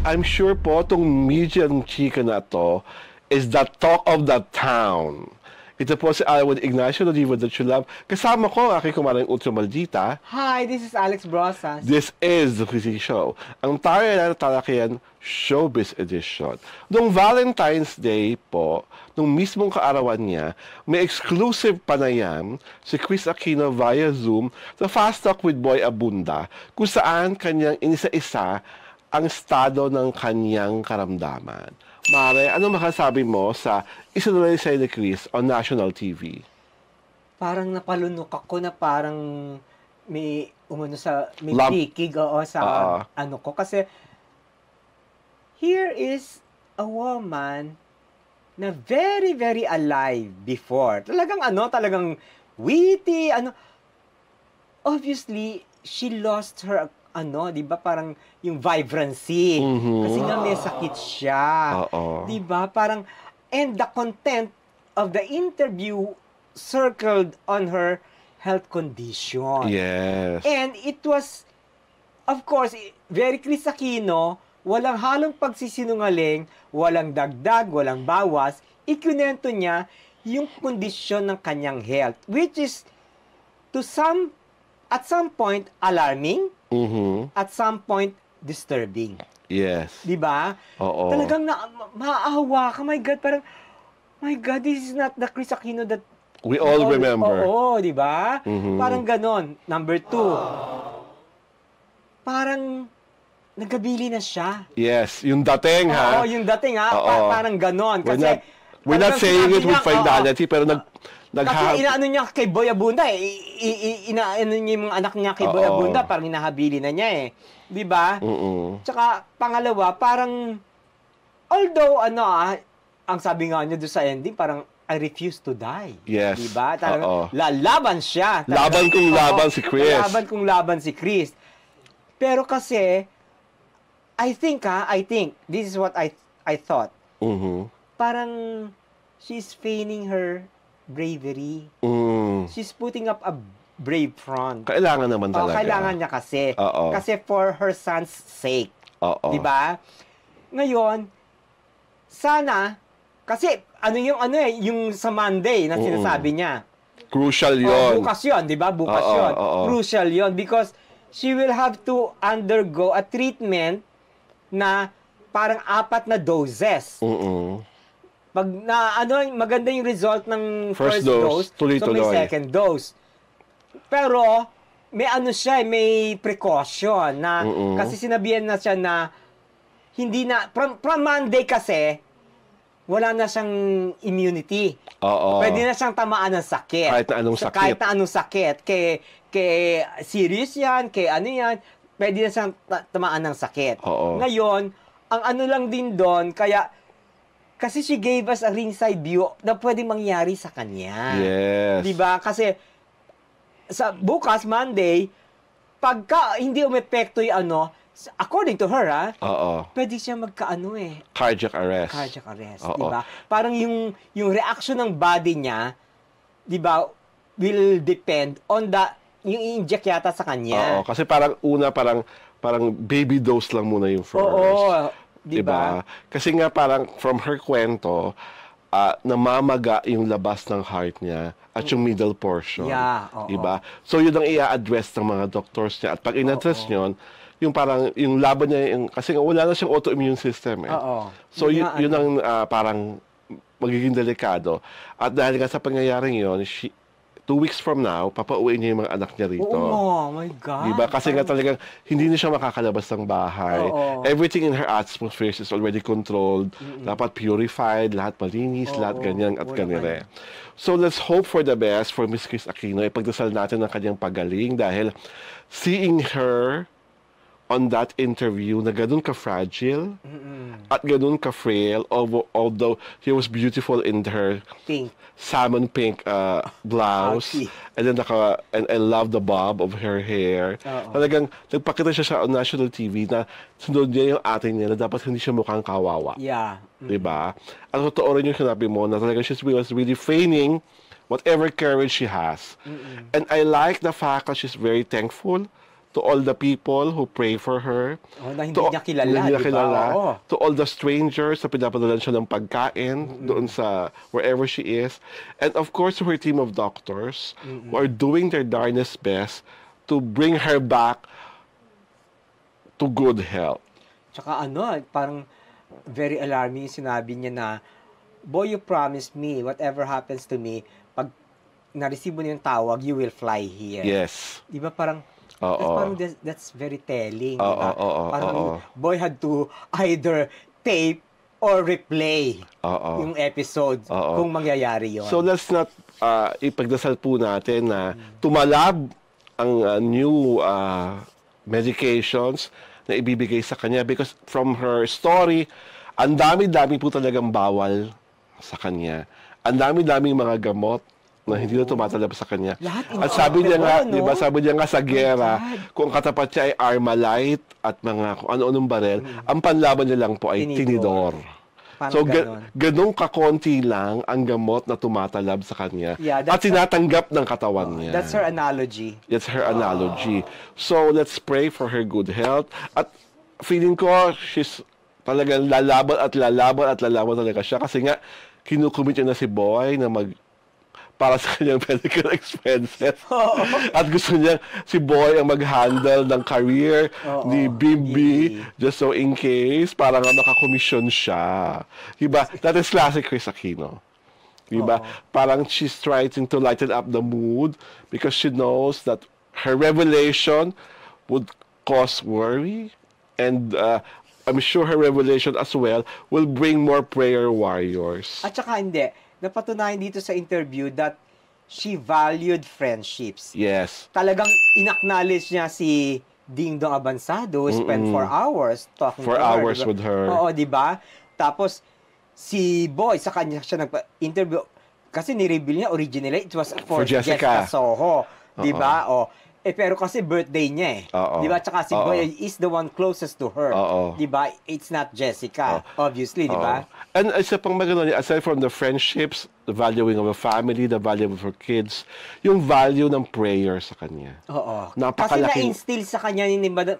I'm sure po itong medium chika na to is the talk of the town. Ito po si Alwin Ignacio, the diva that you love. Kasama ko ang aking kumarang Ultra Maldita. Hi, this is Alex Brosas. This is The Chrissy Show. Ang tayo na Talakayan Showbiz Edition. Noong Valentine's Day po, nung mismong kaarawan niya, may exclusive panayam si Chris Aquino via Zoom sa Fast Talk with Boy Abunda, kung saan kanyang inisa-isa ang estado ng kanyang karamdaman. Mare, ano makasabi mo sa isinalaysay ni Chris on national TV? Parang napalunok ako na parang may may pikig sa ano ko. Kasi here is a woman na very, very alive before. Talagang witty, Obviously, she lost her di ba, parang yung vibrancy. Kasi nga may sakit siya. Di ba? Parang, and the content of the interview circled on her health condition. Yes. And it was, of course, very Chris Aquino, walang halong pagsisinungaling, walang dagdag, walang bawas, ikunento niya yung kondisyon ng kanyang health, which is, at some point, alarming, at some point, disturbing. Yes. Di ba? Oo. Talagang maahawa ka. My God, this is not the Chris Aquino that we all remember. Oo, di ba? Parang ganon. Number 2, parang nagabili na siya. Yes, yung dating ha. Oo, yung dating ha. Parang ganon. Kasi, we're not saying it with finality, pero kasi inaano niya kay Boy Abunda inaano niya yung mga anak niya kay Boy Abunda, parang hinahabili na niya eh. Di ba? Tsaka, pangalawa, parang, although, ang sabi nga niya doon sa ending, parang, I refuse to die. Yes. Di ba? Talagang, lalaban siya. Laban kung laban si Chris. Laban kung laban si Chris. Pero kasi, I think, this is what I thought. Parang, she's feigning her bravery. She's putting up a brave front. Kailangan naman talaga. Kailangan niya kasi. Kasi for her son's sake. Di ba? Ngayon, sana, kasi yung sa Monday na sinasabi niya. Crucial yun. Bukas yun, di ba? Bukas yun. Crucial yun because she will have to undergo a treatment na parang 4 na doses. Pag maganda yung result ng first dose, so may second dose. Pero, may may precaution na, kasi sinabihan na siya na, hindi na, from Monday kasi, wala na siyang immunity. Pwede na siyang tamaan ng sakit. Kahit na anong sakit. Kahit na anong sakit. Kay serious yan, kay yan, pwede na siyang tamaan ng sakit. Ngayon, ang lang din doon, kasi she gave us a ringside view na pwedeng mangyari sa kanya. Yes. Diba? Kasi sa bukas, Monday, pagka hindi umepekto yung according to her, pwede siya cardiac arrest. Cardiac arrest, diba? Parang yung reaction ng body niya, diba, will depend on yung i-inject yata sa kanya. Kasi parang baby dose lang muna yung first. Diba? Kasi nga parang from her kwento, namamaga yung labas ng heart niya at yung middle portion. Diba? So yun ang i-address ng mga doctors niya. At pag in-address yun, yung parang, yung laban niya, kasi nga wala na siyang autoimmune system eh. So yun ang parang magiging delikado. At dahil nga sa pangyayaring yun, 2 weeks from now, papauwiin niya yung mga anak niya rito. Oh my God. Diba? Kasi nga talagang hindi na siya makakalabas ng bahay. Everything in her atmosphere is already controlled. Dapat purified, lahat malinis, lahat ganyan at ganire. So let's hope for the best for Miss Chris Aquino. Ipagdasal natin ang kanyang pagaling dahil seeing her on that interview na ganun ka-fragile at ganun ka-frail, although she was beautiful in her salmon pink blouse. And then and I love the bob of her hair. Talagang nagpakita siya on national TV na sunod niya yung ating niya na dapat hindi siya mukhang kawawa. Diba? At totoo rin yung sinabi mo na talagang she was really feigning whatever courage she has. And I like the fact that she's very thankful to all the people who pray for her. Na hindi niya kilala, to all the strangers na pinapadalan siya ng pagkain doon sa wherever she is. And of course, to her team of doctors who are doing their darnest best to bring her back to good health. Tsaka parang very alarming sinabi niya na, boy, you promised me, whatever happens to me, pag na-receive mo yung tawag, you will fly here. Yes. Di ba parang, that's very telling. Diba? Parang boy had to either tape or replay yung episode kung mangyayari yon. So let's not ipagdasal po natin na tumalab ang new medications na ibibigay sa kanya because from her story, ang dami-dami po talagang bawal sa kanya. Ang dami-daming mga gamot na hindi na tumatalab sa kanya. At sabi niya nga, di ba, sabi niya nga sa gera, kung katapat siya ay Armalite at mga kung ano-anong barel, ang panlaban niya lang po ay tinidor. So, ganun kakonti lang ang gamot na tumatalab sa kanya at tinatanggap ng katawan niya. That's her analogy. That's her analogy. So, let's pray for her good health. At feeling ko, she's talagang lalaban talaga siya kasi nga, kinukumit niya na si Boy na para sa kanyang medical expenses. At gusto niya si Boy ang mag-handle ng career ni Bimbi just so in case para nga makakomisyon siya. Diba? That is classic Kris Aquino. Diba? Parang she's trying to lighten up the mood because she knows that her revelation would cause worry and I'm sure her revelation as well will bring more prayer warriors. At saka hindi. Napatunayan dito sa interview that she valued friendships. Yes. Talagang inacknowledge niya si Ding Dong Abansado, spent 4 hours talking to her. 4 hours diba? With her. Oo, di ba? Tapos, si Boy, sa kanya siya nagpa-interview. Kasi ni-reveal niya, originally, it was for Jessica Soho. Di ba? Pero kasi birthday niya Di ba? Tsaka si Boy is the one closest to her. Di ba? It's not Jessica, obviously, di ba? And isa pang maganda niya, aside from the friendships, the valuing of a family, the value of her kids, yung value ng prayer sa kanya. Kasi na-instill sa kanya ni Ma'am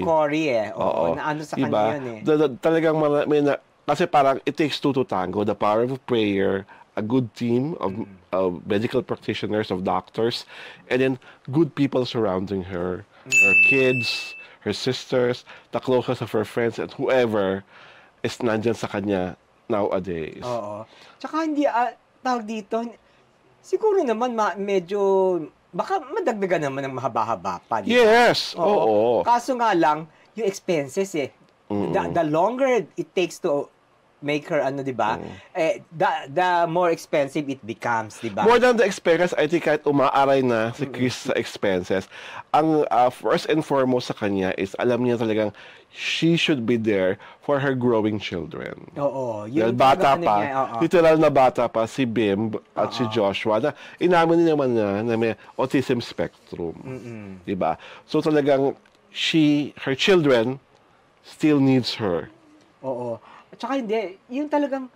Cory na ano sa kanya yun Talagang kasi parang it takes two to tango, the power of prayer, a good team of medical practitioners, of doctors, and then good people surrounding her, her kids, her sisters, the closest of her friends, and whoever is nandyan sa kanya nowadays. Tsaka hindi, tawag dito, siguro naman medyo, baka madagdagan naman ng mahaba-haba pa. Yes, Kaso nga lang, yung expenses the longer it takes to make her di ba? The more expensive it becomes, di ba? More than the expenses, I think kahit umaaray na si Kris sa expenses, ang first and foremost sa kanya is alam niya talagang she should be there for her growing children. Yung bata pa, literal na bata pa si Bim at si Joshua na inamin naman niya na may autism spectrum. Di ba? So talagang her children still needs her. At saka hindi, yung talagang,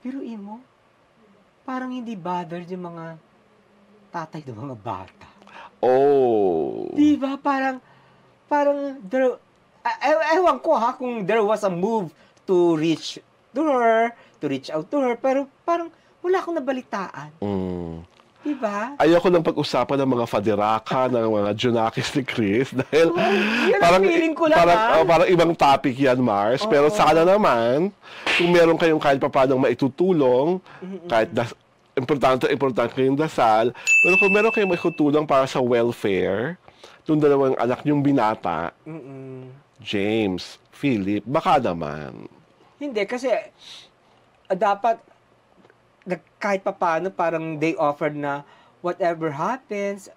biruin mo, parang hindi bothered yung mga tatay ng mga bata. Di ba? Parang, ewan ko kung there was a move to reach out to her, pero parang wala akong nabalitaan. Diba? Ayoko nang pag-usapan ng mga faderaka, ng mga Junakis ni Kris dahil parang ibang topic yan, Mars. Pero sana naman, kung meron kayong kahit papadong maitutulong, kahit importante kayong dasal, pero kung meron kayong maitutulong para sa welfare, yung dalawang anak niyong binata, James, Philip, baka naman. Hindi, kasi dapat kahit paano parang they offered na whatever happens,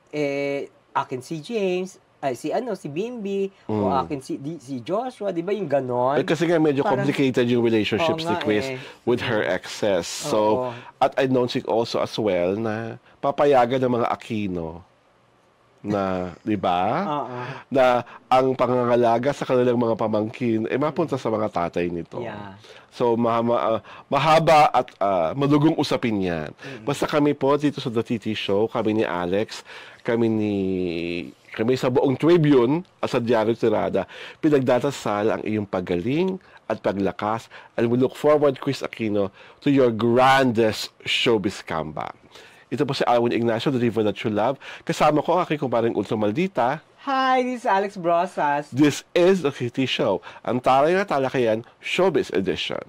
akin si James, si Bimbi, o akin si Joshua, di ba yung ganon? Kasi nga medyo complicated yung relationships ni Kris with her exes. So, at I know also as well na papayagan ng mga Aquino na, di ba? Na ang pangangalaga sa kanilang mga pamangkin ay mapunta sa mga tatay nito. Yeah. So, mahaba at madugong usapin yan. Basta kami po dito sa The TT Show, kami ni Alex, kami sa buong Tribune at sa Diario Tirada, pinagdadasal ang iyong paggaling at paglakas, and we look forward, Chris Aquino, to your grandest showbiz comeback. Ito po si Alwin Ignacio, The River That You Love. Kasama ko ang aking kumparing Ulso Maldita. Hi, this is Alex Brosas. This is The TT Show, ang taray na talakayan Showbiz Edition.